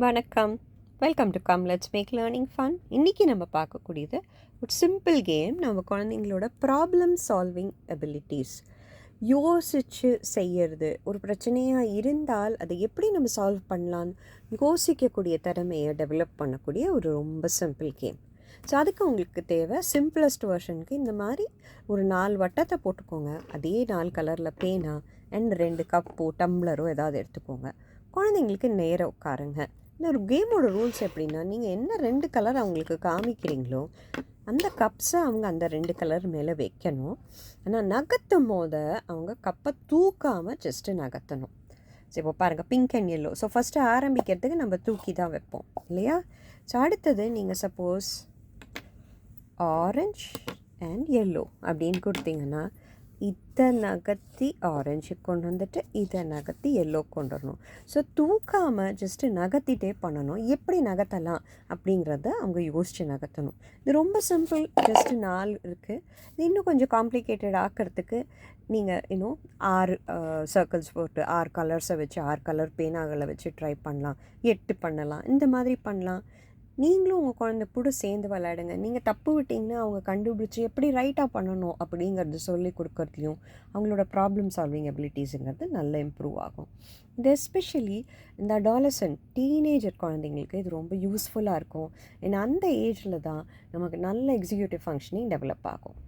வணக்கம். Welcome to come let's make learning fun. இன்றைக்கி நம்ம பார்க்கக்கூடியது ஒரு சிம்பிள் கேம். நம்ம குழந்தைங்களோட ப்ராப்ளம் சால்விங் எபிலிட்டிஸ், யோசித்து செய்கிறது. ஒரு பிரச்சனையாக இருந்தால் அதை எப்படி நம்ம சால்வ் பண்ணலான்னு யோசிக்கக்கூடிய திறமையை டெவலப் பண்ணக்கூடிய ஒரு ரொம்ப சிம்பிள் கேம். ஸோ அதுக்கு உங்களுக்கு தேவை சிம்பிளஸ்ட் வெர்ஷனுக்கு இந்த மாதிரி ஒரு 4 வட்டத்தை போட்டுக்கோங்க. அதே 4 கலரில் பேனா அண்ட் 2 கப்போ டம்ளரோ ஏதாவது எடுத்துக்கோங்க. குழந்தைங்களுக்கு நேராக உட்காருங்க. இந்த ஒரு கேமோட ரூல்ஸ் எப்படின்னா, நீங்கள் என்ன 2 கலர் அவங்களுக்கு காமிக்கிறீங்களோ அந்த கப்ஸை அவங்க அந்த 2 கலர் மேலே வைக்கணும். ஆனால் நகர்த்தும் போது அவங்க கப்பை தூக்காமல் ஜஸ்ட்டு நகர்த்தணும். ஸோ இப்போ பாருங்கள், pink and yellow. So first ஆரம்பிக்கிறதுக்கு நம்ம தூக்கி தான் வைப்போம் இல்லையா? ஸோ அடுத்தது நீங்கள் சப்போஸ் ஆரஞ்ச் அண்ட் எல்லோ அப்படின்னு கொடுத்தீங்கன்னா, இதை நகர்த்தி ஆரஞ்சு கொண்டு வந்துட்டு இதை நகர்த்தி எல்லோ கொண்டு வரணும். ஸோ தூக்காமல் ஜஸ்ட்டு நகர்த்திட்டே பண்ணணும். எப்படி நகர்த்தலாம் அப்படிங்கிறத அவங்க யோசித்து நகர்த்தணும். இது ரொம்ப சிம்பிள். ஜஸ்ட்டு 4 இருக்குது. இது இன்னும் கொஞ்சம் காம்ப்ளிகேட்டட் ஆக்கிறதுக்கு நீங்கள் இன்னும் 6 சர்க்கிள்ஸ் போட்டு 6 கலர்ஸை வச்சு 6 கலர் பேனாகளை வச்சு ட்ரை பண்ணலாம். 8 பண்ணலாம். இந்த மாதிரி பண்ணலாம். நீங்களும் உங்கள் குழந்தை கூட சேர்ந்து விளையாடுங்க. நீங்கள் தப்பு விட்டிங்கன்னா அவங்க கண்டுபிடிச்சி எப்படி ரைட்டாக பண்ணணும் அப்படிங்கிறது சொல்லி கொடுக்கறதுலையும் அவங்களோட ப்ராப்ளம் சால்விங் எபிலிட்டிஸுங்கிறது நல்லா இம்ப்ரூவ் ஆகும். இது எஸ்பெஷலி இந்த அடாலசன்ட் டீனேஜர் குழந்தைங்களுக்கு இது ரொம்ப யூஸ்ஃபுல்லாக இருக்கும். ஏன்னா அந்த ஏஜில் தான் நமக்கு நல்ல எக்ஸிக்யூட்டிவ் ஃபங்க்ஷனிங் டெவலப் ஆகும்.